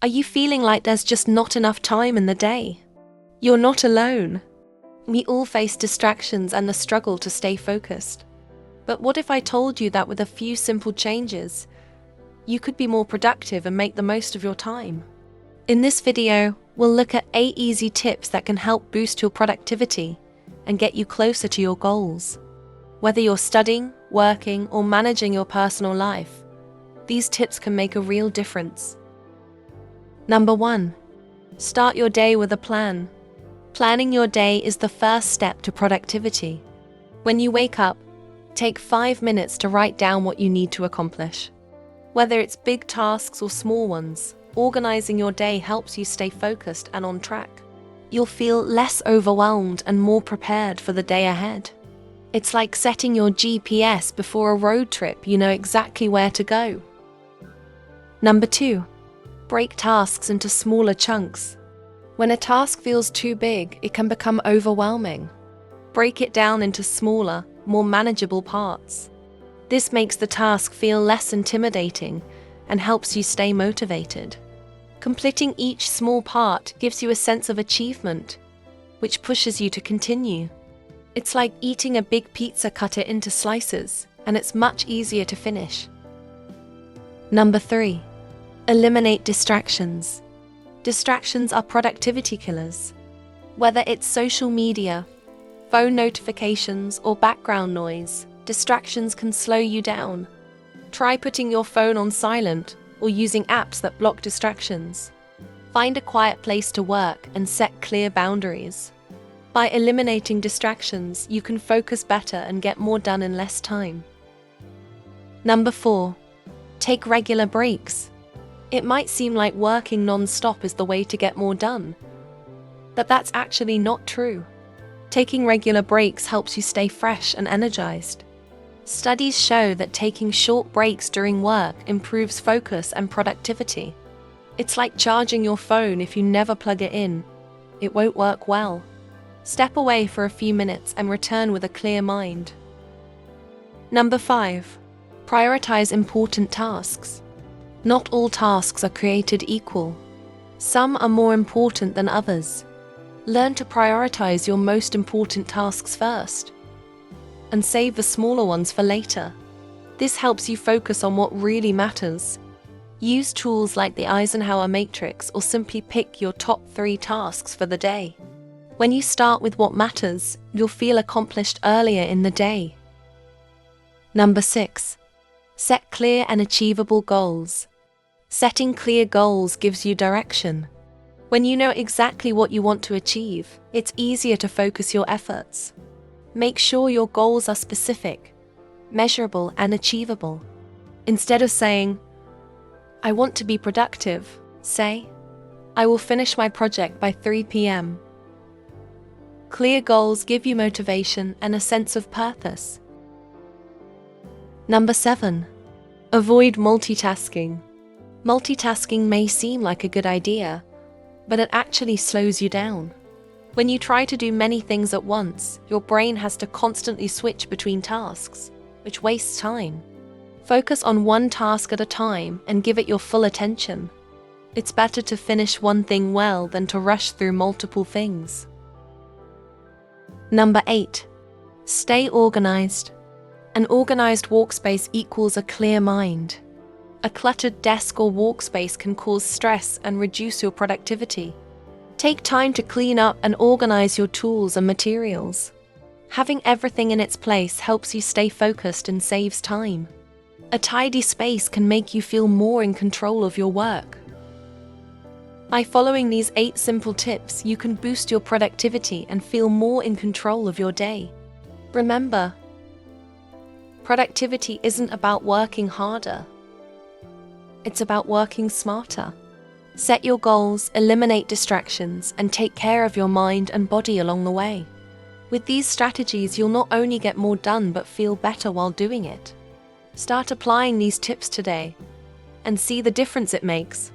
Are you feeling like there's just not enough time in the day? You're not alone. We all face distractions and the struggle to stay focused. But what if I told you that with a few simple changes, you could be more productive and make the most of your time? In this video, we'll look at 8 easy tips that can help boost your productivity and get you closer to your goals. Whether you're studying, working, or managing your personal life, these tips can make a real difference. Number 1. Start your day with a plan. Planning your day is the first step to productivity. When you wake up, take 5 minutes to write down what you need to accomplish. Whether it's big tasks or small ones, organizing your day helps you stay focused and on track. You'll feel less overwhelmed and more prepared for the day ahead. It's like setting your GPS before a road trip. You know exactly where to go. Number 2. Break tasks into smaller chunks. When a task feels too big, it can become overwhelming. Break it down into smaller, more manageable parts. This makes the task feel less intimidating and helps you stay motivated. Completing each small part gives you a sense of achievement, which pushes you to continue. It's like eating a big pizza. Cut it into slices, and it's much easier to finish. Number 3. Eliminate distractions. Distractions are productivity killers. Whether it's social media, phone notifications, or background noise, distractions can slow you down. Try putting your phone on silent or using apps that block distractions. Find a quiet place to work and set clear boundaries. By eliminating distractions, you can focus better and get more done in less time. Number 4. Take regular breaks. It might seem like working non-stop is the way to get more done, but that's actually not true. Taking regular breaks helps you stay fresh and energized. Studies show that taking short breaks during work improves focus and productivity. It's like charging your phone. If you never plug it in, it won't work well. Step away for a few minutes and return with a clear mind. Number 5. Prioritize important tasks. Not all tasks are created equal. Some are more important than others. Learn to prioritize your most important tasks first, and save the smaller ones for later. This helps you focus on what really matters. Use tools like the Eisenhower matrix or simply pick your top 3 tasks for the day. When you start with what matters, you'll feel accomplished earlier in the day. Number 6. Set clear and achievable goals. Setting clear goals gives you direction. When you know exactly what you want to achieve, it's easier to focus your efforts. Make sure your goals are specific, measurable, and achievable. Instead of saying, "I want to be productive," say, "I will finish my project by 3 p.m. Clear goals give you motivation and a sense of purpose. Number 7. Avoid multitasking. Multitasking may seem like a good idea, but it actually slows you down. When you try to do many things at once, your brain has to constantly switch between tasks, which wastes time. Focus on one task at a time and give it your full attention. It's better to finish one thing well than to rush through multiple things. Number 8. Stay organized. An organized workspace equals a clear mind. A cluttered desk or workspace can cause stress and reduce your productivity. Take time to clean up and organize your tools and materials. Having everything in its place helps you stay focused and saves time. A tidy space can make you feel more in control of your work. By following these 8 simple tips, you can boost your productivity and feel more in control of your day. Remember, productivity isn't about working harder. It's about working smarter. Set your goals, eliminate distractions, and take care of your mind and body along the way. With these strategies, you'll not only get more done but feel better while doing it. Start applying these tips today and see the difference it makes.